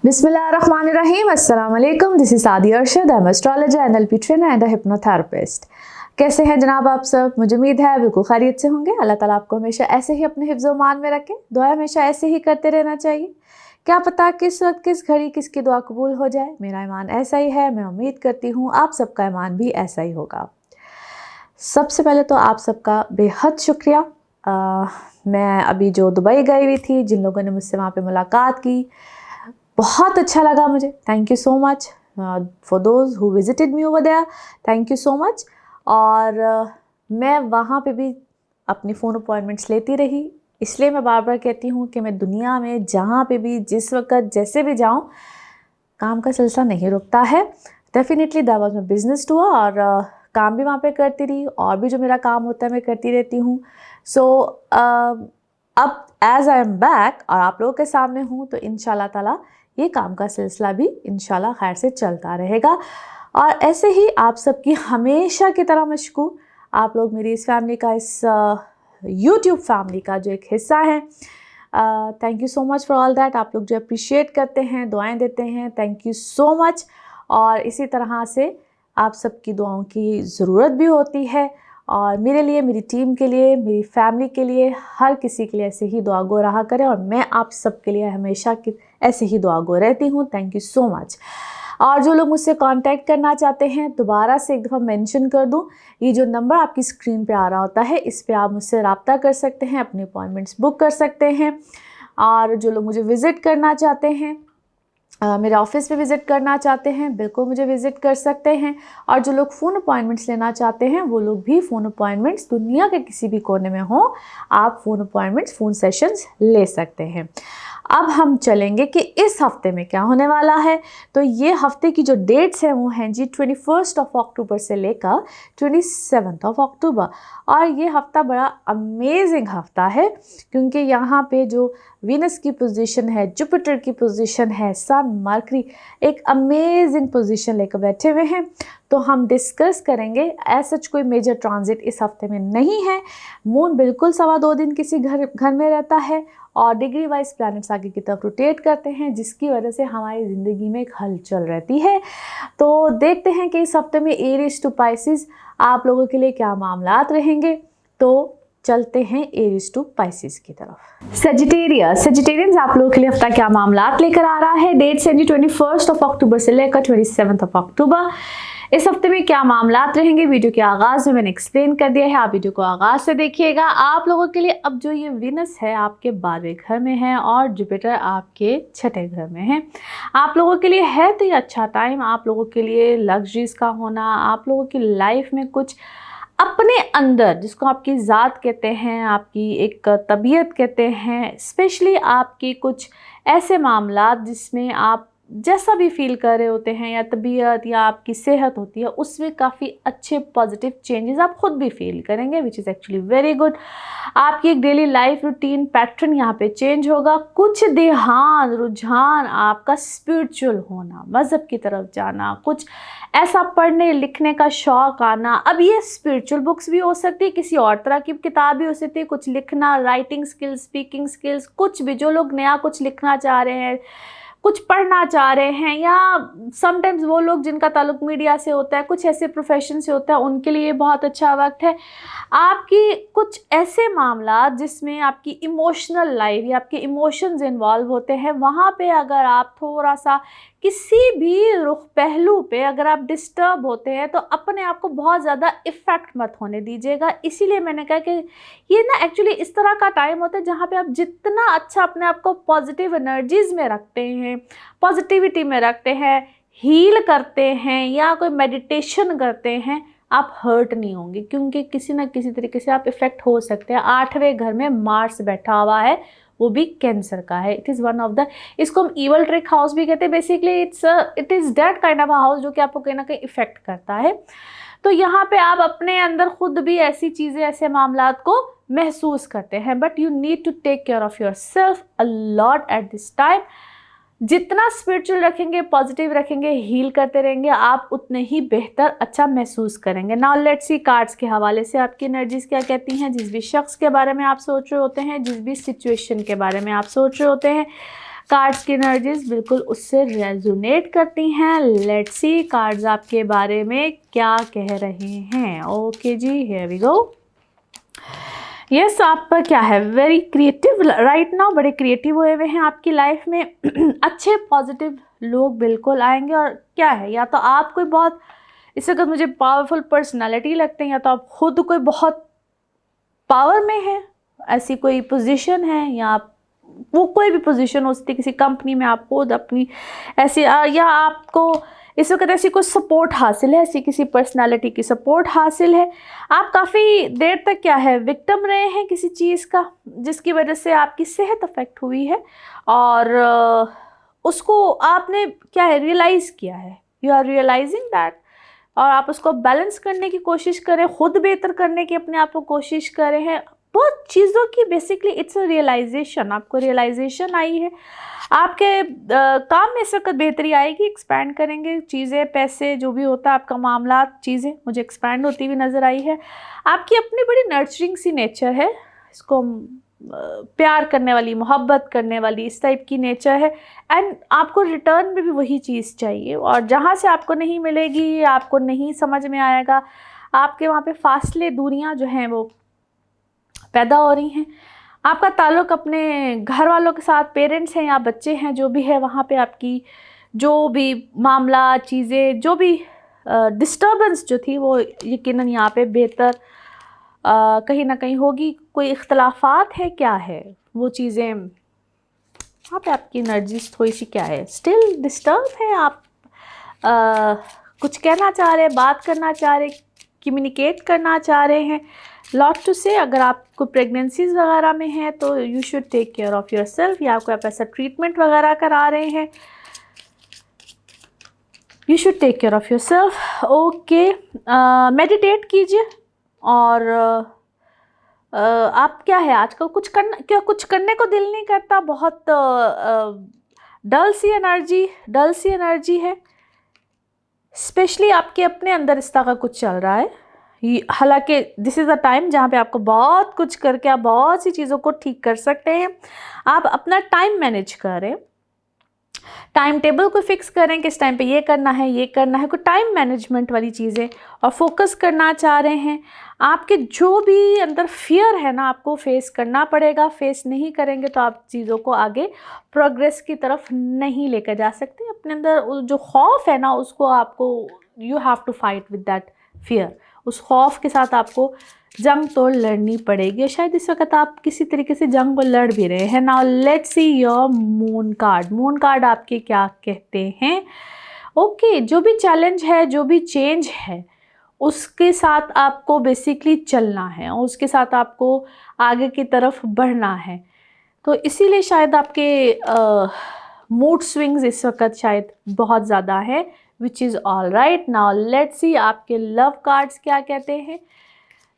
बिस्मिल्लाहिर्रहमानिर्रहीम, अस्सलाम वालेकुम। दिस इज़ सादी Arshad, I am astrologer, NLP trainer and hypnotherapist. कैसे हैं जनाब आप सब? मुझे उम्मीद है बिल्कुल खैरियत से होंगे। अल्लाह ताला आपको हमेशा ऐसे ही अपने हिफ्ज़ मान में रखें। दुआ हमेशा ऐसे ही करते रहना चाहिए। क्या पता किस वक्त किस घड़ी किसकी दुआ कबूल हो जाए। मेरा ईमान ऐसा ही है, मैं उम्मीद करती हूँ आप सबका ईमान भी ऐसा ही होगा। सबसे पहले तो आप सबका बेहद शुक्रिया। मैं अभी जो दुबई गई हुई थी, जिन लोगों ने मुझसे वहाँ पे मुलाकात की, बहुत अच्छा लगा मुझे। Thank you so much for those who visited me over there, thank you so much. और मैं वहाँ पे भी अपनी फ़ोन अपॉइंटमेंट्स लेती रही। इसलिए मैं बार बार कहती हूँ कि मैं दुनिया में जहाँ पे भी जिस वक्त जैसे भी जाऊँ, काम का सिलसिला नहीं रुकता है। Definitely that was my business tour, और काम भी वहाँ पे करती रही, और भी जो मेरा काम होता है मैं करती रहती हूँ। सो अब एज आई एम बैक और आप लोगों के सामने हूँ, तो इंशाल्लाह ताला ये काम का सिलसिला भी इंशाल्लाह खैर से चलता रहेगा। और ऐसे ही आप सबकी हमेशा की तरह मशकूर, आप लोग मेरी इस फैमिली का, इस यूट्यूब फैमिली का जो एक हिस्सा है। Thank you so much for all that. आप लोग जो अप्रिशिएट करते हैं, दुआएं देते हैं, थैंक यू सो मच। और इसी तरह से आप सबकी दुआओं की ज़रूरत भी होती है, और मेरे लिए, मेरी टीम के लिए, मेरी फैमिली के लिए, हर किसी के लिए ऐसे ही दुआ गो रहा करें। और मैं आप सबके लिए हमेशा की ऐसे ही दुआ गो रहती हूँ। Thank you so much. और जो लोग मुझसे कांटेक्ट करना चाहते हैं, दोबारा से एक दफ़ा मेंशन कर दूं, ये जो नंबर आपकी स्क्रीन पे आ रहा होता है, इस पे आप मुझसे रब्ता कर सकते हैं, अपनी अपॉइंटमेंट्स बुक कर सकते हैं। और जो लोग मुझे विज़िट करना चाहते हैं, मेरे ऑफिस में विज़िट करना चाहते हैं, बिल्कुल मुझे विज़िट कर सकते हैं। और जो लोग फ़ोन अपॉइंटमेंट्स लेना चाहते हैं, वो लोग भी फ़ोन अपॉइंटमेंट्स दुनिया के किसी भी कोने में हो, आप फ़ोन अपॉइंटमेंट्स, फ़ोन सेशंस ले सकते हैं। अब हम चलेंगे कि इस हफ्ते में क्या होने वाला है। तो ये हफ्ते की जो डेट्स हैं वो हैं जी 21 अक्टूबर से लेकर 27 अक्टूबर। और ये हफ्ता बड़ा अमेजिंग हफ्ता है, क्योंकि यहाँ पे जो वीनस की पोजीशन है, जुपिटर की पोजीशन है, सन, मरकरी एक अमेजिंग पोजीशन लेकर बैठे हुए हैं। तो हम डिस्कस करेंगे। ऐसा कोई मेजर ट्रांजिट इस हफ्ते में नहीं है। मून बिल्कुल 2.25 दिन किसी घर में रहता है, और डिग्री वाइज प्लैनेट्स आगे की तरफ रोटेट करते हैं, जिसकी वजह से हमारी ज़िंदगी में एक हलचल रहती है। तो देखते हैं कि इस हफ्ते में एरीज टू पाइसिस आप लोगों के लिए क्या मामलात रहेंगे। तो चलते हैं एरीज टू पाइसिस की तरफ। सेजिटेरियंस आप लोगों के लिए हफ्ता क्या मामलात लेकर आ रहा है। डेट्स हैं जी 21 अक्टूबर से लेकर 27 अक्टूबर। इस हफ्ते में क्या मामलात रहेंगे, वीडियो के आगाज़ में मैंने एक्सप्लेन कर दिया है, आप वीडियो को आगाज़ से देखिएगा। आप लोगों के लिए अब जो ये वीनस है आपके 12वें घर में है, और जुपिटर आपके 6ठे घर में है। आप लोगों के लिए है तो ये अच्छा टाइम। आप लोगों के लिए लग्जरीज का होना, आप लोगों की लाइफ में कुछ अपने अंदर, जिसको आपकी ज़ात कहते हैं, आपकी एक तबीयत कहते हैं, स्पेशली आपकी कुछ ऐसे मामलात जिसमें आप जैसा भी फील कर रहे होते हैं, या तबीयत या आपकी सेहत होती है, उसमें काफ़ी अच्छे पॉजिटिव चेंजेस आप खुद भी फील करेंगे, विच इज़ एक्चुअली वेरी गुड। आपकी एक डेली लाइफ रूटीन पैटर्न यहाँ पे चेंज होगा। कुछ ध्यान, रुझान आपका स्पिरिचुअल होना, मज़हब की तरफ जाना, कुछ ऐसा पढ़ने लिखने का शौक़ आना। अब ये स्पिरिचुअल बुक्स भी हो सकती है, किसी और तरह की किताब भी हो सकती है, कुछ लिखना, राइटिंग स्किल्स, स्पीकिंग स्किल्स, कुछ भी। जो लोग नया कुछ लिखना चाह रहे हैं, कुछ पढ़ना चाह रहे हैं, या समटाइम्स वो लोग जिनका ताल्लुक मीडिया से होता है, कुछ ऐसे प्रोफेशन से होता है, उनके लिए बहुत अच्छा वक्त है। आपकी कुछ ऐसे मामलात जिसमें आपकी इमोशनल लाइफ या आपके इमोशंस इन्वॉल्व होते हैं, वहाँ पे अगर आप थोड़ा सा किसी भी रुख पहलू पे अगर आप डिस्टर्ब होते हैं, तो अपने आप को बहुत ज़्यादा इफ़ेक्ट मत होने दीजिएगा। इसीलिए मैंने कहा कि ये ना एक्चुअली इस तरह का टाइम होता है जहाँ पे आप जितना अच्छा अपने आप को पॉजिटिव एनर्जीज़ में रखते हैं, पॉजिटिविटी में रखते हैं, हील करते हैं, या कोई मेडिटेशन करते हैं, आप हर्ट नहीं होंगे, क्योंकि किसी ना किसी तरीके से आप इफ़ेक्ट हो सकते हैं। 8वें घर में मार्स बैठा हुआ है, वो भी कैंसर का है। It is one of the, इसको हम ईवल ट्रिक हाउस भी कहते हैं। Basically it is that kind of a house जो कि आपको कहीं ना कहीं इफेक्ट करता है। तो यहाँ पे आप अपने अंदर खुद भी ऐसी चीज़ें, ऐसे मामलात को महसूस करते हैं, but you need to take care of your self a lot at this time. जितना स्पिरिचुअल रखेंगे, पॉजिटिव रखेंगे, हील करते रहेंगे, आप उतने ही बेहतर अच्छा महसूस करेंगे। नाउ लेट्स सी कार्ड्स के हवाले से आपकी एनर्जीज क्या कहती हैं। जिस भी शख्स के बारे में आप सोच रहे होते हैं, जिस भी सिचुएशन के बारे में आप सोच रहे होते हैं, कार्ड्स की एनर्जीज बिल्कुल उससे रेजोनेट करती हैं। लेट्स सी कार्ड्स आपके बारे में क्या कह रहे हैं। ओके जी, हियर वी गो। यस, आप पर क्या है, वेरी क्रिएटिव राइट नाउ, बड़े क्रिएटिव हुए हुए हैं आपकी लाइफ में। अच्छे पॉजिटिव लोग बिल्कुल आएंगे। और क्या है, या तो आप कोई बहुत इस वक्त मुझे पावरफुल पर्सनालिटी लगते हैं, या तो आप खुद कोई बहुत पावर में है, ऐसी कोई पोजीशन है, या आप वो कोई भी पोजीशन हो सकती है किसी कंपनी में, आप खुद अपनी ऐसी या आपको इस वक्त ऐसी कोई सपोर्ट हासिल है, ऐसी किसी पर्सनालिटी की सपोर्ट हासिल है। आप काफ़ी देर तक क्या है विक्टिम रहे हैं किसी चीज़ का, जिसकी वजह से आपकी सेहत अफेक्ट हुई है, और उसको आपने क्या है रियलाइज़ किया है। यू आर रियलाइजिंग दैट, और आप उसको बैलेंस करने की कोशिश करें, खुद बेहतर करने की अपने आप को कोशिश करें हैं। बहुत चीज़ों की बेसिकली इट्स अ रियलाइजेशन, आपको रियलाइजेशन आई है। आपके काम में इस वक्त बेहतरी आएगी, एक्सपैंड करेंगे चीज़ें, पैसे जो भी होता है आपका मामला, चीज़ें मुझे एक्सपैंड होती हुई नज़र आई है। आपकी अपनी बड़ी नर्चरिंग सी नेचर है, इसको प्यार करने वाली, मोहब्बत करने वाली, इस टाइप की नेचर है। एंड आपको रिटर्न में भी वही चीज़ चाहिए, और जहाँ से आपको नहीं मिलेगी, आपको नहीं समझ में आएगा, आपके वहाँ पे फासले, दूरियाँ जो हैं वो पैदा हो रही हैं। आपका ताल्लुक़ अपने घर वालों के साथ, पेरेंट्स हैं या बच्चे हैं, जो भी है, वहाँ पे आपकी जो भी मामला, चीज़ें, जो भी डिस्टर्बेंस जो थी वो यकीनन यहाँ पे बेहतर कहीं ना कहीं होगी। कोई इख्तलाफात है, क्या है वो चीज़ें, वहाँ पे आपकी एनर्जीज थोड़ी सी क्या है, स्टिल डिस्टर्ब है। आप कुछ कहना चाह रहे हैं, बात करना चाह रहे, कम्युनिकेट करना चाह रहे हैं। लॉट टू से, अगर आपको प्रेगनेंसीज वगैरह में है तो you should take care of your self, या आपको आप ऐसा ट्रीटमेंट वगैरह करा रहे हैं, you should take care of your self. Okay, meditate कीजिए। और आप क्या है आजकल कुछ करने को दिल नहीं करता, बहुत डल सी एनर्जी है, स्पेशली आपके अपने अंदर इस तरह का कुछ चल रहा है। हालांकि दिस इज़ अ टाइम जहाँ पे आपको बहुत कुछ करके आप बहुत सी चीज़ों को ठीक कर सकते हैं। आप अपना टाइम मैनेज करें, टाइम टेबल को फिक्स करें, किस टाइम पे ये करना है, कोई टाइम मैनेजमेंट वाली चीज़ें, और फोकस करना चाह रहे हैं। आपके जो भी अंदर फियर है ना, आपको फेस करना पड़ेगा। फेस नहीं करेंगे तो आप चीज़ों को आगे प्रोग्रेस की तरफ नहीं लेकर जा सकते। अपने अंदर जो खौफ है ना, उसको आपको you have to fight with that fear. उस खौफ के साथ आपको जंग तो लड़नी पड़ेगी। शायद इस वक्त आप किसी तरीके से जंग को लड़ भी रहे हैं। Now let's see your moon card. Moon card आपके क्या कहते हैं? ओके, जो भी चैलेंज है, जो भी चेंज है, उसके साथ आपको बेसिकली चलना है, और उसके साथ आपको आगे की तरफ बढ़ना है। तो इसीलिए शायद आपके मूड स्विंग्स इस वक्त शायद बहुत ज़्यादा है, which is all right. Now let's see आपके लव कार्ड्स क्या कहते हैं।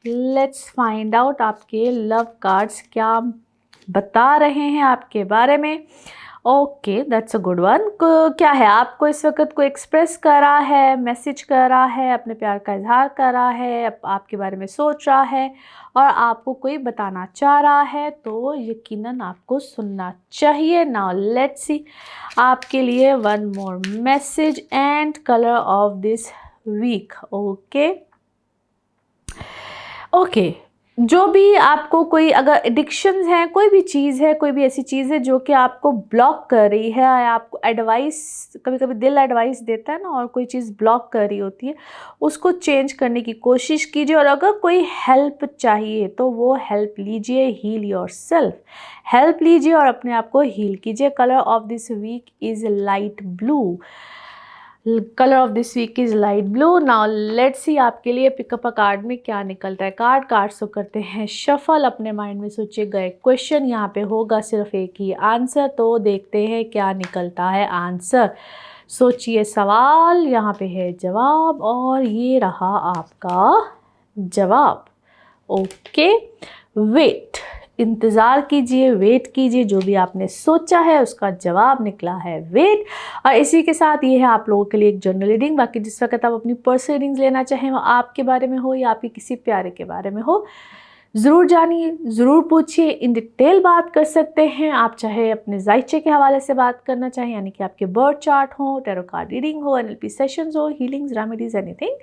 लेट्स फाइंड आउट आपके लव कार्ड्स क्या बता रहे हैं आपके बारे में। Okay, that's a good one. क्या है, आपको इस वक्त कोई एक्सप्रेस कर रहा है, मैसेज कर रहा है, अपने प्यार का इजहार कर रहा है, आपके बारे में सोच रहा है, और आपको कोई बताना चाह रहा है, तो यकीनन आपको सुनना चाहिए। नाउ लेट्स सी आपके लिए one more message and colour of this week. Okay, जो भी आपको कोई अगर एडिक्शंस हैं, कोई भी चीज़ है, कोई भी ऐसी चीज़ है जो कि आपको ब्लॉक कर रही है, या आपको एडवाइस, कभी कभी दिल एडवाइस देता है ना, और कोई चीज़ ब्लॉक कर रही होती है, उसको चेंज करने की कोशिश कीजिए। और अगर कोई हेल्प चाहिए तो वो हेल्प लीजिए, हील योर सेल्फ, हेल्प लीजिए और अपने आप को हील कीजिए। Colour of this week is light blue. Colour of this week is light blue. Now let's see आपके लिए पिकअप अ कार्ड में क्या निकलता है। कार्ड्स को करते हैं शफल। अपने माइंड में सोचे गए क्वेश्चन, यहाँ पे होगा सिर्फ एक ही आंसर, तो देखते हैं क्या निकलता है आंसर। सोचिए सवाल, यहाँ पे है जवाब, और ये रहा आपका जवाब। ओके, वेट, इंतज़ार कीजिए, वेट कीजिए, जो भी आपने सोचा है उसका जवाब निकला है वेट। और इसी के साथ ये है आप लोगों के लिए एक जनरल रीडिंग। बाकी जिस वक्त आप अपनी पर्सनल रीडिंग्स लेना चाहें, वो आपके बारे में हो या आपके किसी प्यारे के बारे में हो, ज़रूर जानिए, ज़रूर पूछिए, इन डिटेल बात कर सकते हैं आप, चाहे अपने ज़ाइचे के हवाले से बात करना चाहें, यानी कि आपके बर्थ चार्ट हो, टैरो कार्ड रीडिंग हो, NLP सेशंस हो, हीलिंग्स, रेमेडीज़, एनीथिंग,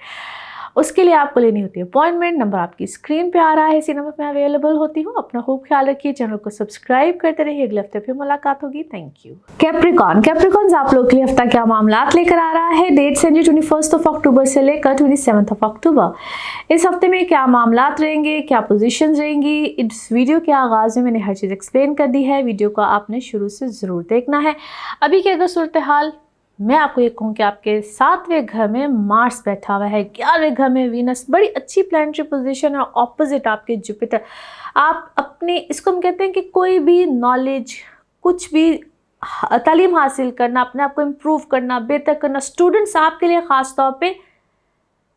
उसके लिए आपको लेनी होती है अपॉइंटमेंट। नंबर आपकी स्क्रीन पे आ रहा है, इसी नंबर पे अवेलेबल होती हूँ। अपना खूब ख्याल रखिए, चैनल को सब्सक्राइब करते रहिए। अगले हफ्ते फिर मुलाकात होगी। Thank you. कैप्रिकॉन्स आप लोग के लिए हफ्ता क्या मामला लेकर आ रहा है। डेट्स हैं जी 21 अक्टूबर से लेकर 27 अक्टूबर। इस हफ्ते में क्या मामला रहेंगे, क्या पोजीशंस रहेंगी, इस वीडियो के आगाज़ में मैंने हर चीज़ एक्सप्लेन कर दी है। वीडियो को आपने शुरू से ज़रूर देखना है। अभी की अगर सूरत हाल मैं आपको ये कहूँ कि आपके 7वें घर में मार्स बैठा हुआ है, 11वें घर में वीनस, बड़ी अच्छी प्लैनेटरी पोजीशन है, ऑपोजिट आपके जुपिटर। आप अपने, इसको हम कहते हैं कि कोई भी नॉलेज, कुछ भी तालीम हासिल करना, अपने आप को इम्प्रूव करना, बेहतर करना, स्टूडेंट्स आपके लिए ख़ास तौर पे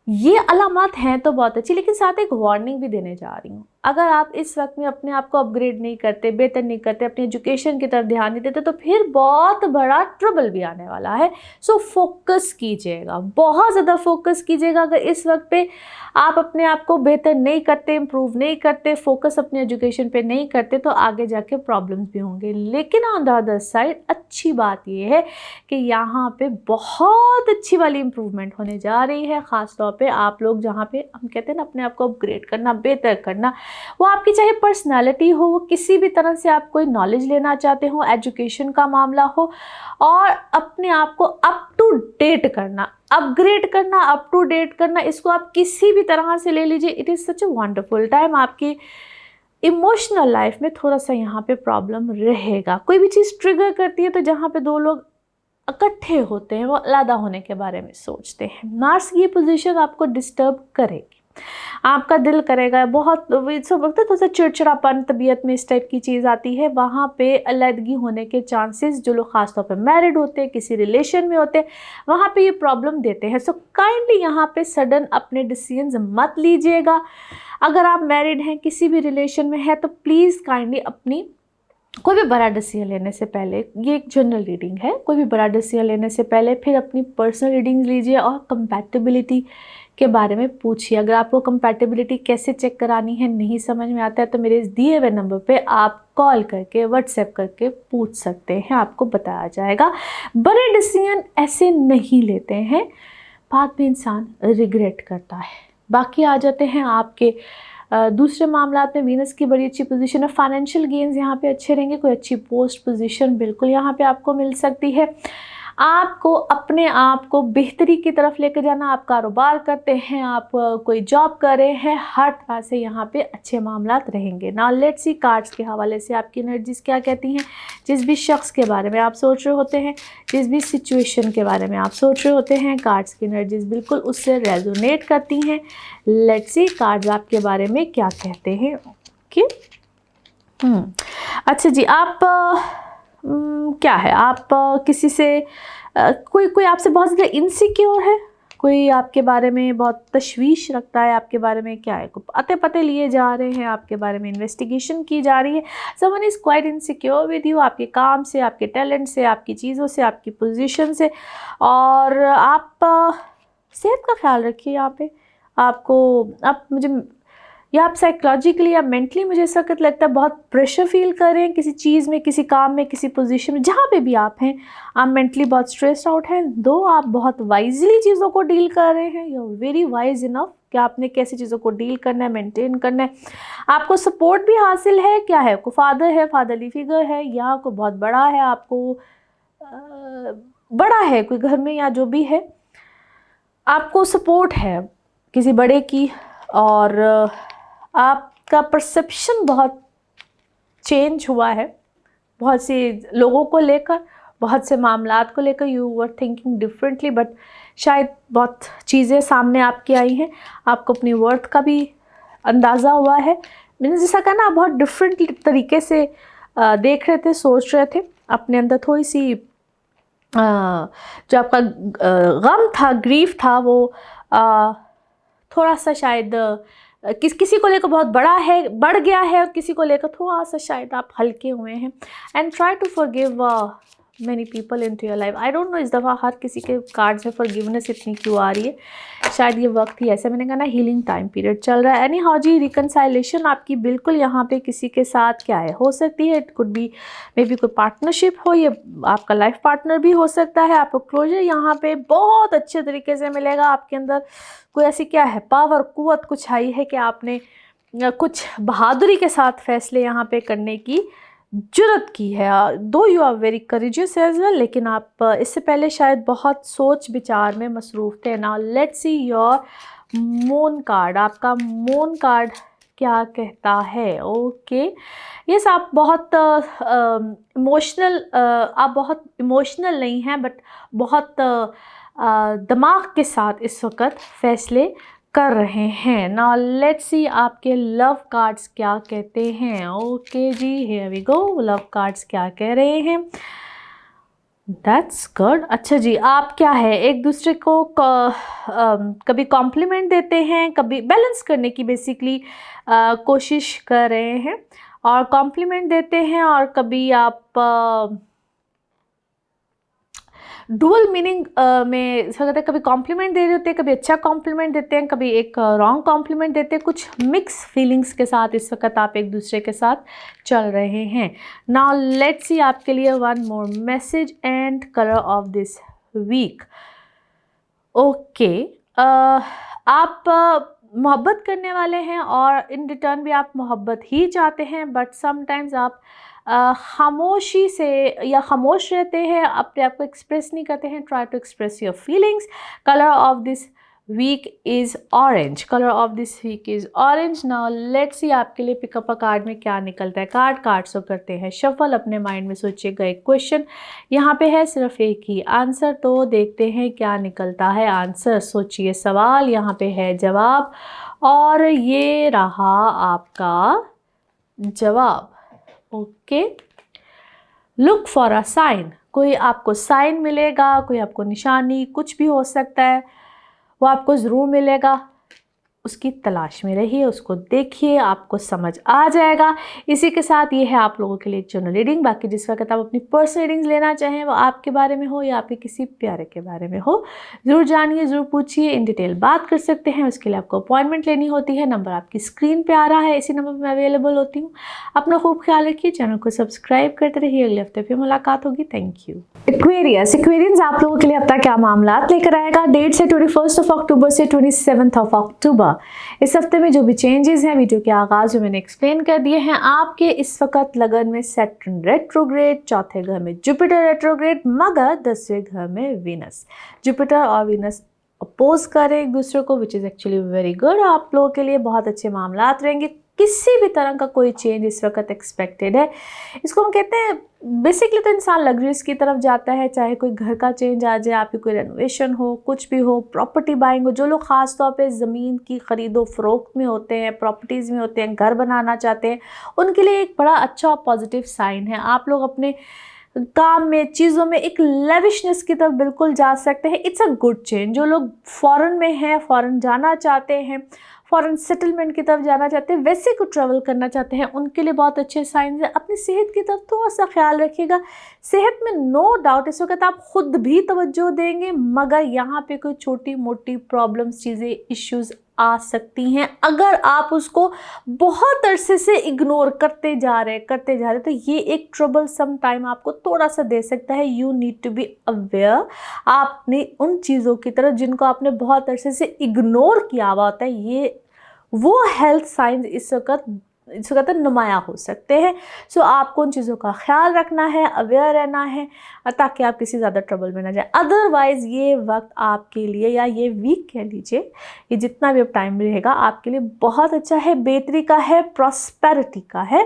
ये अलामत हैं तो बहुत अच्छी, लेकिन साथ एक वार्निंग भी देने जा रही हूँ। अगर आप इस वक्त में अपने आप को अपग्रेड नहीं करते, बेहतर नहीं करते, अपनी एजुकेशन की तरफ ध्यान नहीं देते, तो फिर बहुत बड़ा ट्रबल भी आने वाला है। सो फोकस कीजिएगा, बहुत ज़्यादा फोकस कीजिएगा। अगर इस वक्त पे आप अपने आप को बेहतर नहीं करते, इम्प्रूव नहीं करते, फोकस अपनी एजुकेशन पे नहीं करते, तो आगे जाके प्रॉब्लम्स भी होंगे। लेकिन ऑन द अदर साइड अच्छी बात यह है कि यहाँ पे बहुत अच्छी वाली इम्प्रूवमेंट होने जा रही है। ख़ास तौर पे आप लोग जहाँ पे हम कहते हैं ना अपने आप को अपग्रेड करना, बेहतर करना, वो आपकी चाहे पर्सनालिटी हो, वो किसी भी तरह से आप कोई नॉलेज लेना चाहते हो, एजुकेशन का मामला हो, और अपने आप को अप टू डेट करना, अपग्रेड करना, अप टू डेट करना, इसको आप किसी भी तरह से ले लीजिए। It is such a wonderful time. आपकी इमोशनल लाइफ में थोड़ा सा यहाँ पे प्रॉब्लम रहेगा। कोई भी चीज़ ट्रिगर करती है तो जहाँ पे दो लोग इकट्ठे होते हैं वो अलग होने के बारे में सोचते हैं। मार्स की पोजीशन आपको डिस्टर्ब करेगी, आपका दिल करेगा, बहुत सब वक्त थोड़ा सा चिड़चिड़ापन तबीयत में इस टाइप की चीज़ आती है। वहाँ पे अलहदगी होने के चांसेस, जो लोग ख़ासतौर पे मैरिड होते हैं, किसी रिलेशन में होते हैं, वहाँ पे ये प्रॉब्लम देते हैं। सो काइंडली यहाँ पे सडन अपने डिसीजंस मत लीजिएगा। अगर आप मैरिड हैं, किसी भी रिलेशन में है, तो प्लीज़ काइंडली अपनी कोई भी बड़ा डिसीजन लेने से पहले, ये एक जनरल रीडिंग है, कोई भी बड़ा डिसीजन लेने से पहले फिर अपनी पर्सनल रीडिंग लीजिए और कंपैटिबिलिटी के बारे में पूछिए। अगर आपको कंपैटिबिलिटी कैसे चेक करानी है नहीं समझ में आता है, तो मेरे इस दिए हुए नंबर पे आप कॉल करके, व्हाट्सएप करके पूछ सकते हैं, आपको बताया जाएगा। बड़े डिसीजन ऐसे नहीं लेते हैं, बाद में इंसान रिग्रेट करता है। बाकी आ जाते हैं आपके दूसरे मामला में। वीनस की बड़ी अच्छी पोजीशन है, फाइनेंशियल गेन्स यहाँ पे अच्छे रहेंगे, कोई अच्छी पोस्ट पोजीशन बिल्कुल यहाँ पे आपको मिल सकती है। आपको अपने आप को बेहतरी की तरफ लेकर जाना, आप कारोबार करते हैं, आप कोई जॉब कर रहे हैं, हर तरह से यहाँ पे अच्छे मामला रहेंगे। नाउ लेट्स सी कार्ड्स के हवाले से आपकी एनर्जीज क्या कहती हैं। जिस भी शख्स के बारे में आप सोच रहे होते हैं, जिस भी सिचुएशन के बारे में आप सोच रहे होते हैं, कार्ड्स की एनर्जीज बिल्कुल उससे रेजोनेट करती हैं। लेट्स सी कार्ड्स आपके बारे में क्या कहते हैं। ओके, अच्छा जी, आप क्या है, आप किसी से कोई आपसे बहुत ज़्यादा इनसिक्योर है, कोई आपके बारे में बहुत तशवीश रखता है, आपके बारे में क्या है, अते पते लिए जा रहे हैं, आपके बारे में इन्वेस्टिगेशन की जा रही है। Someone is quite insecure with you, आपके काम से, आपके टैलेंट से, आपकी चीज़ों से, आपकी पोजीशन से। और आप सेहत का ख्याल रखिए। यहाँ पे या आप साइकोलॉजिकली या मेंटली, मुझे इस वक्त लगता है बहुत प्रेशर फील कर रहे हैं किसी चीज़ में, किसी काम में, किसी पोजीशन में, जहाँ पे भी आप हैं, आप मेंटली बहुत स्ट्रेस्ड आउट हैं। दो आप बहुत वाइजली चीज़ों को डील कर रहे हैं, you are very wise enough कि आपने कैसी चीज़ों को डील करना है, मेंटेन करना है। आपको सपोर्ट भी हासिल है, क्या है, को फादर है, फादरली फिगर है, या कोई बहुत बड़ा है, आपको बड़ा है कोई घर में, या जो भी है, आपको सपोर्ट है किसी बड़े की। और आपका परसेप्शन बहुत चेंज हुआ है, बहुत से लोगों को लेकर, बहुत से मामलात को लेकर। You were thinking differently, but शायद बहुत चीज़ें सामने आपकी आई हैं, आपको अपनी वर्थ का भी अंदाज़ा हुआ है। मैंने जैसा कहा ना, आप बहुत डिफरेंट तरीके से देख रहे थे, सोच रहे थे। अपने अंदर थोड़ी सी जो आपका गम था, ग्रीफ था, वो थोड़ा सा शायद किसी को लेकर बहुत बढ़ गया है, और किसी को लेकर थोड़ा सा शायद आप हल्के हुए हैं। And try to forgive many people into your life. I don't know इस दफ़ा हर किसी के कार्ड्स में forgiveness इतनी क्यों आ रही है, शायद ये वक्त ही ऐसे, मैंने कहा ना हीलिंग टाइम पीरियड चल रहा है। एनी हाउ जी, रिकनसाइलेशन आपकी बिल्कुल यहाँ पे किसी के साथ क्या है हो सकती है। It could be may be कोई पार्टनरशिप हो, ये आपका लाइफ पार्टनर भी हो सकता है। आपको क्लोजर यहाँ पे बहुत अच्छे तरीके से मिलेगा। आपके अंदर कोई ऐसी क्या है पावर, कुव्वत कुछ आई है कि आपने कुछ बहादुरी के साथ फैसले यहाँ पे करने की जुर्रत की है। दो you are very courageous as well, लेकिन आप इससे पहले शायद बहुत सोच विचार में मसरूफ़ थे। Now let's see your moon card. आपका मून कार्ड क्या कहता है? ओके यस, आप बहुत इमोशनल, आप बहुत इमोशनल नहीं हैं, बट बहुत दिमाग के साथ इस वक्त फ़ैसले कर रहे हैं। नाउ लेट्स सी आपके लव कार्ड्स क्या कहते हैं। ओके जी, here we go. Love cards क्या कह रहे हैं? That's good. अच्छा जी, आप क्या है एक दूसरे को कभी कॉम्प्लीमेंट देते हैं, कभी बैलेंस करने की बेसिकली कोशिश कर रहे हैं और कॉम्प्लीमेंट देते हैं, और कभी आप डुअल मीनिंग में कहते हैं, कभी कॉम्प्लीमेंट दे देते हैं, कभी अच्छा कॉम्प्लीमेंट देते हैं, कभी एक रॉन्ग कॉम्प्लीमेंट देते हैं। कुछ मिक्स फीलिंग्स के साथ इस वक्त आप एक दूसरे के साथ चल रहे हैं। नाउ लेट्स सी आपके लिए one more message and colour of this week. Okay, आप मोहब्बत करने वाले हैं और इन रिटर्न भी आप मोहब्बत ही चाहते हैं, बट समटाइम्स आप खामोशी से या खामोश रहते हैं, अपने आप को एक्सप्रेस नहीं करते हैं। Try to express your feelings. Colour of this week is orange. Colour of this week is orange. Now let's see आपके लिए पिकअप अ कार्ड में क्या निकलता है। कार्ड्स को करते हैं शफल। अपने माइंड में सोचिएगा एक क्वेश्चन, यहाँ पे है सिर्फ एक ही आंसर, तो देखते हैं क्या निकलता है आंसर। सोचिए सवाल, यहाँ पे है जवाब, और ये रहा आपका जवाब। Okay, look for a sign. कोई आपको साइन मिलेगा, कोई आपको निशानी, कुछ भी हो सकता है, वो आपको ज़रूर मिलेगा। उसकी तलाश में रहिए, उसको देखिए, आपको समझ आ जाएगा। इसी के साथ ये है आप लोगों के लिए जनरल रीडिंग। बाकी जिस वक्त आप अपनी पर्सनल रीडिंग्स लेना चाहें, वो आपके बारे में हो या आपके किसी प्यारे के बारे में हो, ज़रूर जानिए, ज़रूर पूछिए, इन डिटेल बात कर सकते हैं। उसके लिए आपको अपॉइंटमेंट लेनी होती है। नंबर आपकी स्क्रीन पर आ रहा है, इसी नंबर पर मैं अवेलेबल होती हूँ। अपना खूब ख्याल रखिए, चैनल को सब्सक्राइब करते रहिए। अगले हफ्ते फिर मुलाकात होगी। Thank you. एक्वेरियंस आप लोगों के लिए हफ्ता क्या मामला लेकर आएगा। डेट से 21 अक्टूबर से 27 अक्टूबर। इस हफ्ते में जो भी चेंजेस हैं वीडियो के आगाज़ में मैंने एक्सप्लेन कर दिए हैं। आपके इस वक्त लगन में सैटर्न रेट्रोग्रेड, चौथे घर में जुपिटर रेट्रोग्रेड, मगर 10वें घर में वीनस। जुपिटर और वीनस अपोज करें एक दूसरे को, विच इज़ एक्चुअली वेरी गुड। आप लोगों के लिए बहुत अच्छे मामलात रहेंगे। किसी भी तरह का कोई चेंज इस वक्त एक्सपेक्टेड है। इसको हम कहते हैं बेसिकली तो इंसान लग्जरीज की तरफ जाता है, चाहे कोई घर का चेंज आ जाए, आपकी कोई रेनोवेशन हो, कुछ भी हो, प्रॉपर्टी बाइंग हो। जो लोग ख़ास तौर पे ज़मीन की ख़रीदो फ़रोख्त में होते हैं, प्रॉपर्टीज़ में होते हैं, घर बनाना चाहते हैं, उनके लिए एक बड़ा अच्छा पॉजिटिव साइन है। आप लोग अपने काम में, चीज़ों में एक लेविशनेस की तरफ बिल्कुल जा सकते हैं। It's a good change. जो लोग फ़ॉरेन में हैं, फ़ॉरेन जाना चाहते हैं, फॉरेन सेटलमेंट की तरफ जाना चाहते हैं, वैसे को ट्रैवल करना चाहते हैं, उनके लिए बहुत अच्छे साइंस हैं। अपनी सेहत की तरफ थोड़ा सा ख्याल रखिएगा। सेहत में नो डाउट इस वक्त आप खुद भी तवज्जो देंगे, मगर यहाँ पे कोई छोटी मोटी प्रॉब्लम्स, चीज़ें, इश्यूज़ आ सकती हैं। अगर आप उसको बहुत अरसे से इग्नोर करते जा रहे तो ये एक ट्रबल सम टाइम आपको थोड़ा सा दे सकता है। You need to be aware. आपने उन चीज़ों की तरफ जिनको आपने बहुत अरसे से इग्नोर किया हुआ होता है, ये वो हेल्थ साइंस इस वक्त नुमाया हो सकते हैं। सो आपको उन चीज़ों का ख्याल रखना है, अवेयर रहना है, ताकि आप किसी ज़्यादा ट्रबल में ना जाए। अदरवाइज़ ये वक्त आपके लिए, या ये वीक कह लीजिए, ये जितना भी अब टाइम रहेगा आपके लिए बहुत अच्छा है। बेहतरी का है, प्रॉस्पेरिटी का है,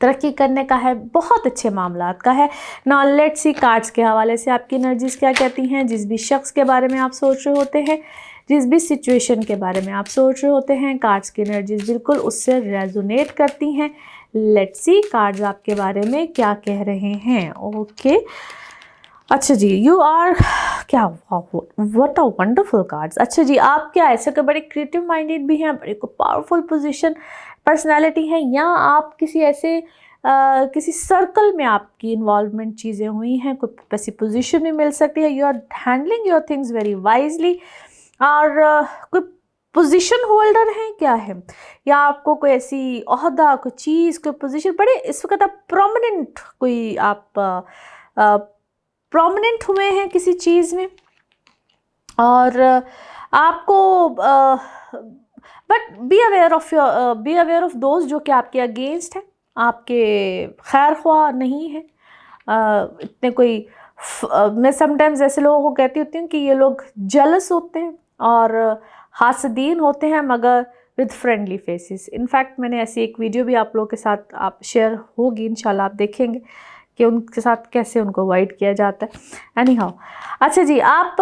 तरक्की करने का है, बहुत अच्छे मामलात का है। नाउ लेट्स सी कार्ड्स के हवाले से आपकी एनर्जीज़ क्या कहती हैं। जिस भी शख्स के बारे में आप सोच रहे होते हैं, जिस भी सिचुएशन के बारे में आप सोच रहे होते हैं, कार्ड्स की एनर्जीज़ बिल्कुल उससे रेजोनेट करती हैं। लेट्स सी कार्ड्स आपके बारे में क्या कह रहे हैं। ओके, अच्छा जी, यू आर क्या, व्हाट अ वंडरफुल कार्ड्स। अच्छा जी, आप क्या ऐसे के बड़े क्रिएटिव माइंडेड भी हैं, बड़े को पावरफुल पोजीशन पर्सनालिटी हैं, या आप किसी ऐसे किसी सर्कल में आपकी इन्वॉल्वमेंट चीज़ें हुई हैं, कोई ऐसी पोजीशन भी मिल सकती है, you are handling your things very wisely, और कोई पोजीशन होल्डर हैं क्या है, या आपको कोई ऐसी ओहदा, कोई चीज़, कोई पोजीशन, बड़े इस वक्त आप प्रोमिनेंट, कोई आप प्रोमिनेंट हुए हैं किसी चीज़ में, और आपको but be aware of those जो कि आपके अगेंस्ट हैं, आपके खैर ख्वाह नहीं है। इतने कोई मैं समटाइम्स ऐसे लोगों को कहती होती हूँ कि ये लोग जेलस होते हैं और हासदीन होते हैं, मगर विद फ्रेंडली फेसेस। इनफैक्ट मैंने ऐसी एक वीडियो भी आप लोगों के साथ आप शेयर होगी, इंशाल्लाह आप देखेंगे कि उनके साथ कैसे उनको अवॉइड किया जाता है। एनी हाउ, अच्छा जी, आप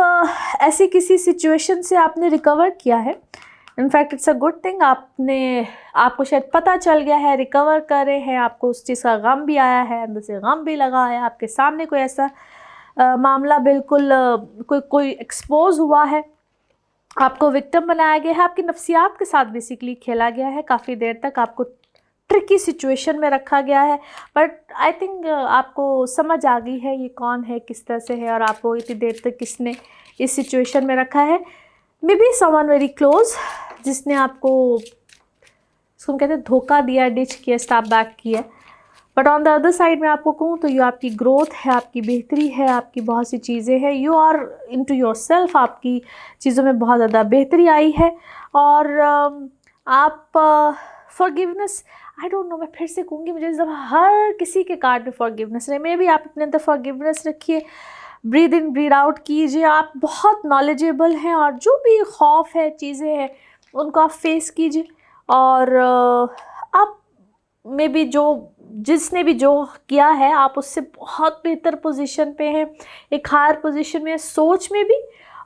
ऐसी किसी सिचुएशन से आपने रिकवर किया है, in fact it's a good thing, आपको शायद पता चल गया है, रिकवर कर रहे हैं, आपको उस चीज़ का गम भी आया है, अंदर से गम भी लगा है, आपके सामने कोई ऐसा मामला बिल्कुल कोई एक्सपोज हुआ है, आपको विक्टिम बनाया गया है, आपकी नफ्सियात के साथ बेसिकली खेला गया है, काफ़ी देर तक आपको ट्रिकी सिचुएशन में रखा गया है, बट आई थिंक आपको समझ आ गई है ये कौन है, किस तरह से है, और आपको इतनी देर तक किसने इस सिचुएशन में रखा है। May be someone very close, जिसने आपको, उसको कहते हैं धोखा दिया, डिच किया, स्टैप बैक किया। But on the other side मैं आपको कहूँ तो ये आपकी ग्रोथ है, आपकी बेहतरी है, आपकी बहुत सी चीज़ें हैं, यू आर इनटू योरसेल्फ, आपकी चीज़ों में बहुत ज़्यादा बेहतरी आई है, और आप फॉरगिवनेस, आई डोंट नो, मैं फिर से कहूँगी, मुझे जब हर किसी के कार्ड में फॉरगिवनेस है, मे भी आप अपने अंदर फॉरगिवनेस रखिए, ब्रीद इन ब्रीद आउट कीजिए, आप बहुत नॉलेजेबल हैं, और जो भी खौफ है, चीज़ें हैं, उनको आप फेस कीजिए, और आप मे बी जिसने भी जो किया है, आप उससे बहुत बेहतर पोजीशन पे हैं, एक हायर पोजीशन में, सोच में भी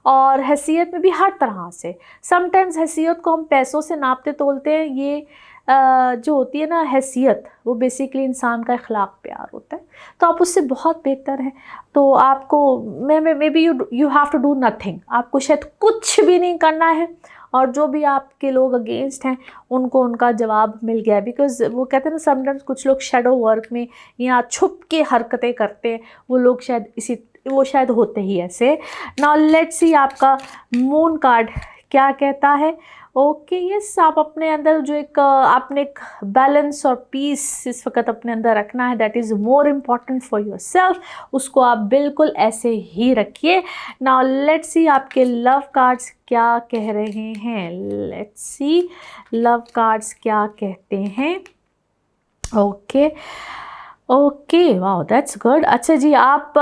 और हैसियत में भी, हर तरह से। समटाइम्स हैसियत को हम पैसों से नापते तोलते हैं, ये जो होती है ना हैसियत, वो बेसिकली इंसान का अखलाक प्यार होता है, तो आप उससे बहुत बेहतर हैं। तो आपको maybe you have to do nothing, आपको शायद कुछ भी नहीं करना है, और जो भी आपके लोग अगेंस्ट हैं उनको उनका जवाब मिल गया है, बिकॉज वो कहते हैं ना, समटाइम्स कुछ लोग शेडो वर्क में या छुप के हरकतें करते हैं, वो लोग शायद होते ही ऐसे। नाउ लेट्स सी आपका मून कार्ड क्या कहता है। ओके यस, आप अपने अंदर जो आपने एक बैलेंस और पीस इस वक्त अपने अंदर रखना है, that is more important for your self, उसको आप बिल्कुल ऐसे ही रखिए। नाउ लेट्स सी आपके लव कार्ड्स क्या कह रहे हैं, लेट्स सी लव कार्ड्स क्या कहते हैं। Okay wow that's good. अच्छा जी, आप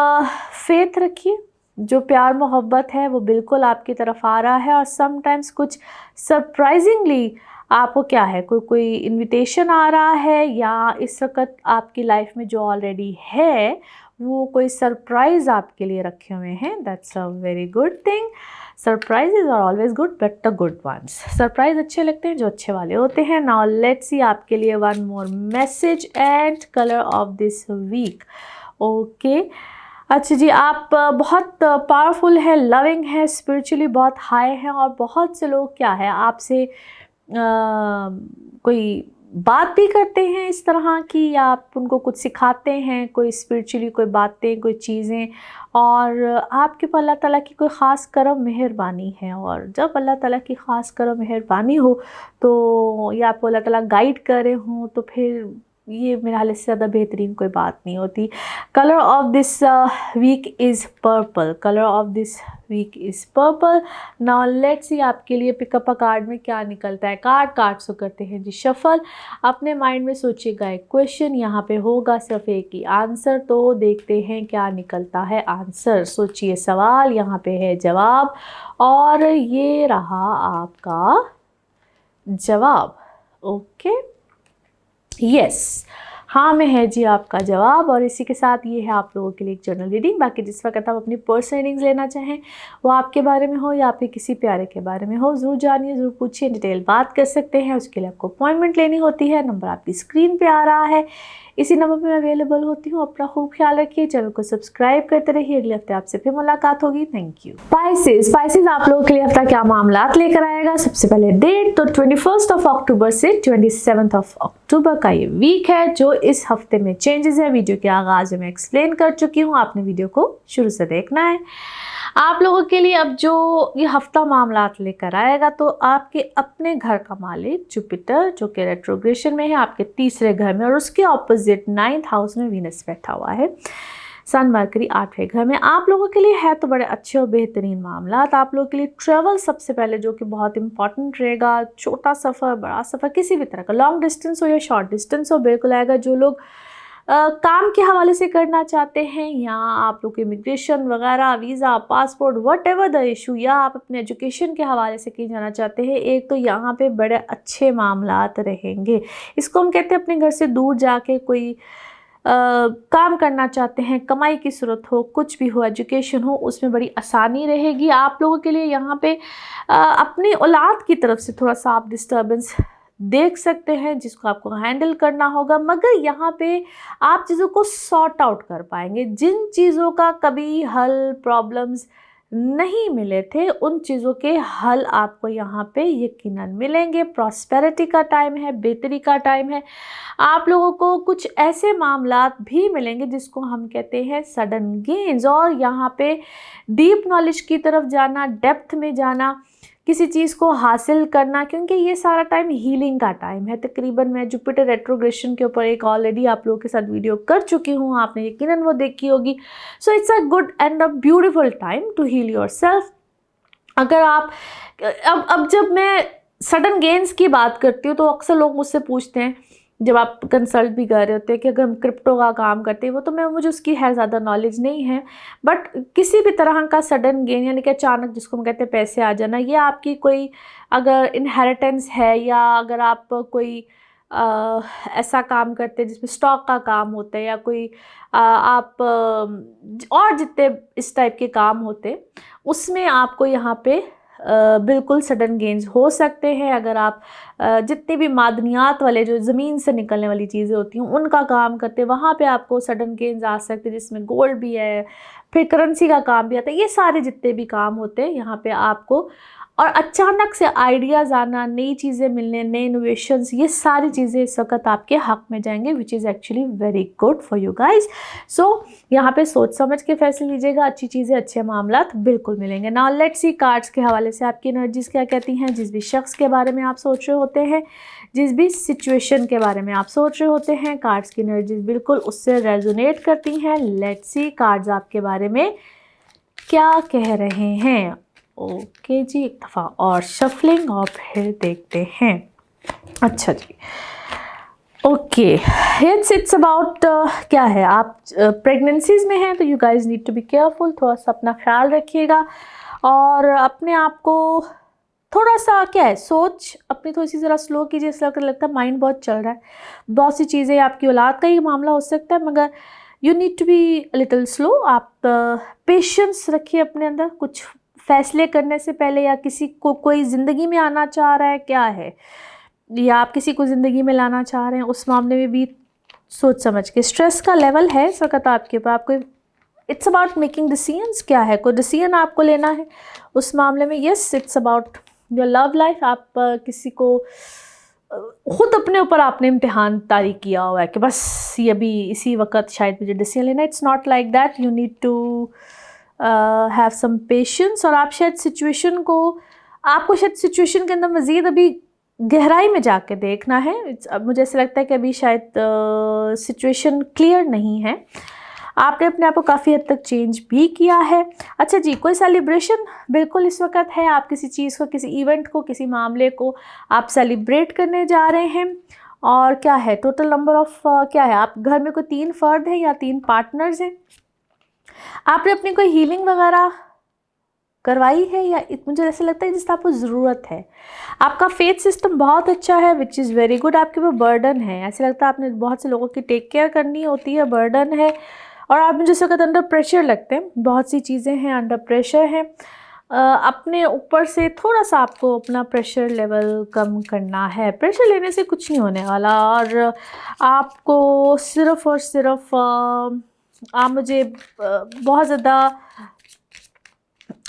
फेथ रखिए, जो प्यार मोहब्बत है वो बिल्कुल आपकी तरफ आ रहा है, और समटाइम्स कुछ सरप्राइजिंगली आपको क्या है, कोई इनविटेशन आ रहा है, या इस वक्त आपकी लाइफ में जो ऑलरेडी है वो कोई सरप्राइज़ आपके लिए रखे हुए हैं, that's a very good thing. Surprises are always good, but the good ones, surprise अच्छे लगते हैं जो अच्छे वाले होते हैं। नाउ लेट्स सी आपके लिए one more message and colour of this week. Okay अच्छा जी, आप बहुत पावरफुल है, लविंग है, स्पिरिचुअली बहुत हाई हैं, और बहुत से लोग क्या है आपसे कोई बात भी करते हैं इस तरह की, या आप उनको कुछ सिखाते हैं, कोई स्पिरिचुअली कोई बातें, कोई चीज़ें, और आपके ऊपर अल्लाह ताला की कोई ख़ास करम मेहरबानी है, और जब अल्लाह ताला की ख़ास करम मेहरबानी हो तो या आपको अल्लाह ताला गाइड कर रहे हों, तो फिर ये मेरे हाल से ज़्यादा बेहतरीन कोई बात नहीं होती। Colour of this week is purple, colour of this week is purple. Now let's see आपके लिए पिकअप अ कार्ड में क्या निकलता है। कार्ड्स को करते हैं जी शफल। अपने माइंड में सोचिएगा एक क्वेश्चन, यहाँ पे होगा सिर्फ एक ही आंसर, तो देखते हैं क्या निकलता है आंसर। सोचिए सवाल, यहाँ पे है जवाब, और ये रहा आपका जवाब। ओके यस, हाँ में है जी आपका जवाब। और इसी के साथ ये है आप लोगों के लिए एक जर्नल रीडिंग। बाकी जिस वक्त आप अपनी पर्सनल रीडिंग्स लेना चाहें, वो आपके बारे में हो या आपके किसी प्यारे के बारे में हो, ज़रूर जानिए, ज़रूर पूछिए, डिटेल बात कर सकते हैं। उसके लिए आपको अपॉइंटमेंट लेनी होती है, नंबर आपकी स्क्रीन पे आ रहा है, इसी नंबर पे मैं अवेलेबल होती हूँ। अपना खूब ख्याल रखिए, चैनल को सब्सक्राइब करते रहिए। अगले हफ्ते आपसे फिर मुलाकात होगी। Thank you. स्पाइसेस आप लोगों के लिए हफ्ता क्या मामलात लेकर आएगा। सबसे पहले डेट तो 21 अक्टूबर से 27 अक्टूबर का ये वीक है, जो इस हफ्ते में चेंजेस है वीडियो के आगाज में मैं एक्सप्लेन कर चुकी हूँ। आपने वीडियो को शुरू से देखना है। आप लोगों के लिए अब जो ये हफ्ता मामलात लेकर आएगा, तो आपके अपने घर का मालिक जुपिटर जो कि रेट्रोग्रेशन में है आपके तीसरे घर में, और उसके ऑपोजिट 9th हाउस में वीनस बैठा हुआ है, सन मरकरी 8वें घर में। आप लोगों के लिए है तो बड़े अच्छे और बेहतरीन मामलात। आप लोगों के लिए ट्रैवल सबसे पहले जो कि बहुत इंपॉर्टेंट रहेगा। छोटा सफ़र, बड़ा सफ़र, किसी भी तरह का, लॉन्ग डिस्टेंस हो या शॉर्ट डिस्टेंस हो, बिल्कुल आएगा। जो लोग काम के हवाले से करना चाहते हैं, या आप लोग इमिग्रेशन वगैरह, visa, passport, what ever the issue, या आप अपने एजुकेशन के हवाले से कहीं जाना चाहते हैं, एक तो यहाँ पे बड़े अच्छे मामलात रहेंगे। इसको हम कहते हैं अपने घर से दूर जाके कोई काम करना चाहते हैं, कमाई की ज़रूरत हो, कुछ भी हो, एजुकेशन हो, उसमें बड़ी आसानी रहेगी। आप लोगों के लिए यहाँ पे अपनी औलाद की तरफ से थोड़ा सा आप डिस्टर्बेंस देख सकते हैं, जिसको आपको हैंडल करना होगा, मगर यहाँ पे आप चीज़ों को सॉर्ट आउट कर पाएंगे। जिन चीज़ों का कभी हल, प्रॉब्लम्स नहीं मिले थे, उन चीज़ों के हल आपको यहाँ पे यकीनन मिलेंगे। प्रॉस्पेरिटी का टाइम है, बेहतरी का टाइम है। आप लोगों को कुछ ऐसे मामलात भी मिलेंगे जिसको हम कहते हैं सडन गेन्स, और यहाँ पे डीप नॉलेज की तरफ जाना, डेप्थ में जाना, किसी चीज़ को हासिल करना, क्योंकि ये सारा टाइम हीलिंग का टाइम है। तकरीबन मैं जुपिटर रेट्रोग्रेशन के ऊपर एक ऑलरेडी आप लोगों के साथ वीडियो कर चुकी हूँ, आपने यकीनन वो देखी होगी। So it's a good and a beautiful time to heal yourself. अगर आप अब जब मैं सडन गेन्स की बात करती हूँ, तो अक्सर लोग मुझसे पूछते हैं, जब आप कंसल्ट भी कर रहे होते हैं, कि अगर हम क्रिप्टो का काम करते हैं, वो तो मुझे उसकी है ज़्यादा नॉलेज नहीं है, बट किसी भी तरह का सडन गेन यानी कि अचानक, जिसको हम कहते हैं पैसे आ जाना, ये आपकी कोई अगर इनहेरिटेंस है, या अगर आप कोई ऐसा काम करते हैं जिसमें स्टॉक का काम होता है, या कोई आप और जितने इस टाइप के काम होते, उसमें आपको यहाँ पे बिल्कुल सडन गेन्स हो सकते हैं। अगर आप जितनी भी मादनियात वाले, जो ज़मीन से निकलने वाली चीज़ें होती हैं, उनका काम करते हैं, वहाँ पे आपको सडन गेन्स आ सकते हैं, जिसमें गोल्ड भी है, फिर करेंसी का काम भी आता है। ये सारे जितने भी काम होते हैं यहाँ पे आपको, और अचानक से आइडियाज़ आना, नई चीज़ें मिलने, नए इनोवेशंस, ये सारी चीज़ें इस वक्त आपके हक़ में जाएंगे, which is actually very good for you guys. So यहाँ पे सोच समझ के फैसले लीजिएगा, अच्छी चीज़ें, अच्छे मामलात बिल्कुल मिलेंगे। नाउ लेट्स सी कार्ड्स के हवाले से आपकी एनर्जीज़ क्या कहती हैं। जिस भी शख्स के बारे में आप सोच रहे होते हैं, जिस भी सिचुएशन के बारे में आप सोच रहे होते हैं, कार्ड्स की एनर्जीज़ बिल्कुल उससे रेजोनेट करती हैं। लेट्स सी कार्ड्स आपके बारे में क्या कह रहे हैं। ओके जी, एक दफ़ा और शफलिंग, और फिर देखते हैं। अच्छा जी, ओके, इट्स अबाउट क्या है, आप प्रेगनेंसीज में हैं, तो you guys need to be careful. थोड़ा सा अपना ख्याल रखिएगा, और अपने आप को थोड़ा सा क्या है, सोच अपनी थोड़ी सी ज़रा स्लो कीजिए। इसलिए लगता है माइंड बहुत चल रहा है, बहुत सी चीज़ें, आपकी औलाद का ही मामला हो सकता है, मगर you need to be little slow. आप पेशेंस रखिए अपने अंदर, कुछ फैसले करने से पहले, या किसी को कोई ज़िंदगी में आना चाह रहा है, क्या है, या आप किसी को ज़िंदगी में लाना चाह रहे हैं, उस मामले में भी सोच समझ के। स्ट्रेस का लेवल है इस वक्त आपके ऊपर, आपको इट्स अबाउट मेकिंग डिसीजंस। क्या है, कोई डिसीजन आपको लेना है उस मामले में। Yes, it's about your love life. आप किसी को खुद अपने ऊपर आपने इम्तिहान तारी किया हुआ है कि बस ये अभी इसी वक्त शायद मुझे डिसीजन लेना है। It's not like that, you need to have some patience. और आप शायद सिचुएशन को, आपको शायद सिचुएशन के अंदर मज़ीद अभी गहराई में जाके देखना है। अब मुझे ऐसा लगता है कि अभी शायद सिचुएशन क्लियर नहीं है। आपने अपने आप को काफ़ी हद तक चेंज भी किया है। अच्छा जी, कोई सेलिब्रेशन बिल्कुल इस वक्त है। आप किसी चीज़ को, किसी इवेंट को, किसी मामले को आप सेलिब्रेट करने जा रहे हैं। और क्या है, टोटल नंबर ऑफ क्या है, आप घर में कोई 3 फ़र्द हैं या 3 पार्टनर्स हैं। आपने अपनी कोई हीलिंग वगैरह करवाई है, या मुझे ऐसा लगता है जिससे आपको ज़रूरत है। आपका फेथ सिस्टम बहुत अच्छा है, विच इज़ वेरी गुड। आपके ऊपर बर्डन है, ऐसा लगता है आपने बहुत से लोगों की टेक केयर करनी होती है, बर्डन है। और आप मुझे इस वक्त अंडर प्रेशर लगते हैं, बहुत सी चीज़ें हैं, अंडर प्रेशर हैं। अपने ऊपर से थोड़ा सा आपको अपना प्रेशर लेवल कम करना है। प्रेशर लेने से कुछ नहीं होने वाला, और आपको सिर्फ़ और सिर्फ़ आप मुझे बहुत ज़्यादा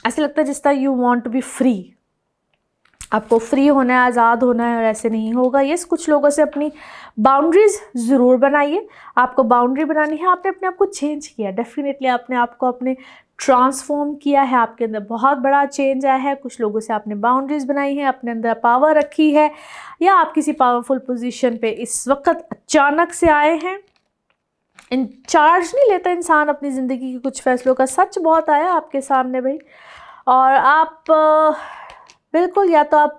ऐसे लगता है जिस तरह you want to be free, आपको फ्री होना है, आज़ाद होना है, और ऐसे नहीं होगा। यस, कुछ लोगों से अपनी बाउंड्रीज़ ज़रूर बनाइए। आपको बाउंड्री बनानी है। आपने अपने आप को चेंज किया, डेफिनेटली आपने आपको अपने ट्रांसफॉर्म किया है, आपके अंदर बहुत बड़ा चेंज आया है। कुछ लोगों से आपने बाउंड्रीज़ बनाई हैं, अपने अंदर पावर रखी है, या आप किसी पावरफुल पोजीशन पे इस वक्त अचानक से आए हैं। इन चार्ज नहीं लेता इंसान अपनी ज़िंदगी के कुछ फैसलों का। सच बहुत आया आपके सामने भाई, और आप बिल्कुल, या तो आप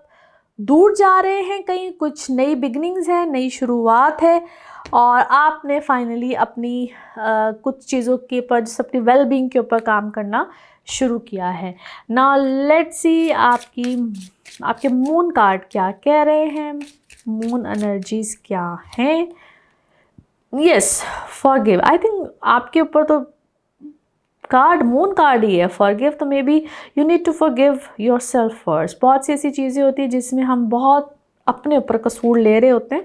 दूर जा रहे हैं कहीं, कुछ नई बिगनिंग्स है, नई शुरुआत है, और आपने फाइनली अपनी कुछ चीज़ों के ऊपर, जैसे अपनी वेलबींग के ऊपर काम करना शुरू किया है। नाउ लेट्स सी आपके मून कार्ड क्या कह रहे हैं, मून एनर्जीज क्या हैं। Yes, forgive. आई थिंक आपके ऊपर तो कार्ड मून कार्ड ही है, फॉरगिव। तो maybe you need to forgive yourself first. बहुत सी ऐसी चीज़ें होती हैं जिसमें हम बहुत अपने ऊपर कसूर ले रहे होते हैं,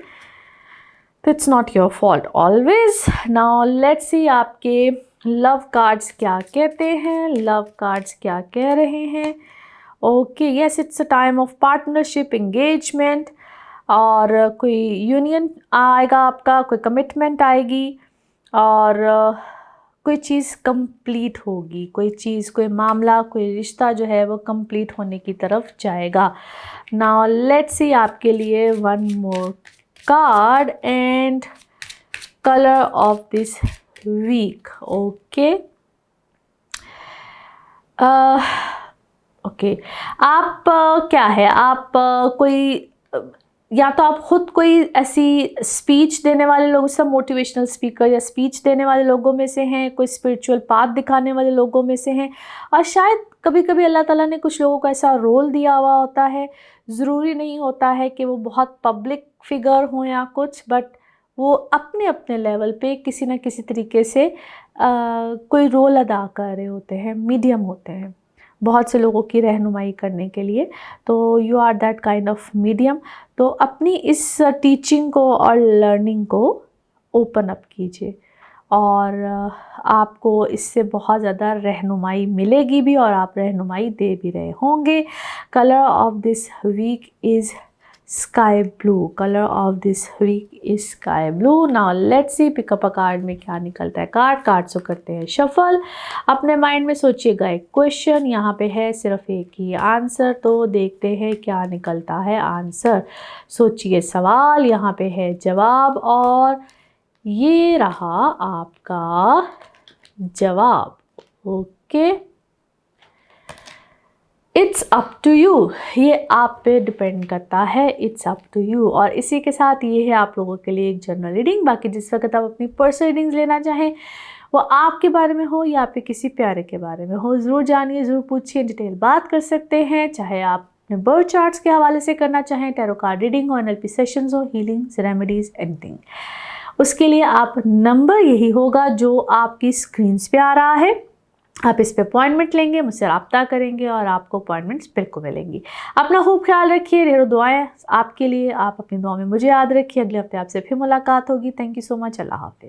तो it's not your fault always. Now let's see आपके लव कार्ड्स क्या कहते हैं, लव कार्ड्स क्या कह रहे हैं। Okay, yes, it's a time of partnership, engagement, और कोई यूनियन आएगा आपका, कोई कमिटमेंट आएगी, और कोई चीज़ कंप्लीट होगी, कोई चीज़, कोई मामला, कोई रिश्ता जो है वो कंप्लीट होने की तरफ जाएगा। नाउ लेट्स सी आपके लिए one more card and colour of this week. Okay, okay, आप क्या है, आप कोई या तो आप खुद कोई ऐसी स्पीच देने वाले लोग, सब मोटिवेशनल स्पीकर या स्पीच देने वाले लोगों में से हैं, कोई स्पिरिचुअल पाथ दिखाने वाले लोगों में से हैं, और शायद कभी कभी अल्लाह ताला ने कुछ लोगों को ऐसा रोल दिया हुआ होता है। ज़रूरी नहीं होता है कि वो बहुत पब्लिक फिगर हों या कुछ, बट वो अपने अपने लेवल पे किसी न किसी तरीके से कोई रोल अदा कर रहे होते हैं, मीडियम होते हैं बहुत से लोगों की रहनुमाई करने के लिए। तो you are that kind of medium. तो अपनी इस टीचिंग को और लर्निंग को ओपन अप कीजिए, और आपको इससे बहुत ज़्यादा रहनुमाई मिलेगी भी, और आप रहनुमाई दे भी रहे होंगे। Colour of this week is sky blue, colour of this week is sky blue. Now let's see pick up a card में क्या निकलता है। कार्ड से करते हैं शफल। अपने माइंड में सोचिएगा एक क्वेश्चन, यहाँ पे है सिर्फ एक ही आंसर, तो देखते हैं क्या निकलता है आंसर। सोचिए सवाल, यहाँ पे है जवाब, और ये रहा आपका जवाब। Okay, it's up to you, ये आप पे डिपेंड करता है, इट्स अप टू यू। और इसी के साथ ये है आप लोगों के लिए एक जनरल रीडिंग। बाकी जिस वक्त आप अपनी पर्सनल रीडिंग्स लेना चाहें, वो आपके बारे में हो या आपके किसी प्यारे के बारे में हो, ज़रूर जानिए, ज़रूर पूछिए, डिटेल बात कर सकते हैं। चाहे आप अपने बर्थ चार्ट्स के हवाले से करना चाहें, टैरो कार्ड रीडिंग हो, NLP सेशंस हो, हीलिंग्स, रेमेडीज़, एनीथिंग, उसके लिए आप नंबर यही होगा जो आपकी स्क्रीन्स पे आ रहा है। आप इस पे अपॉइंटमेंट लेंगे, मुझसे रब्ता करेंगे, और आपको अपॉइंटमेंट्स बिल्कुल मिलेंगी। अपना खूब ख्याल रखिए, ढेरों दुआएं आपके लिए, आप अपनी दुआ में मुझे याद रखिए। अगले हफ्ते आपसे फिर मुलाकात होगी। Thank you so much. अल्लाह हाफिज़।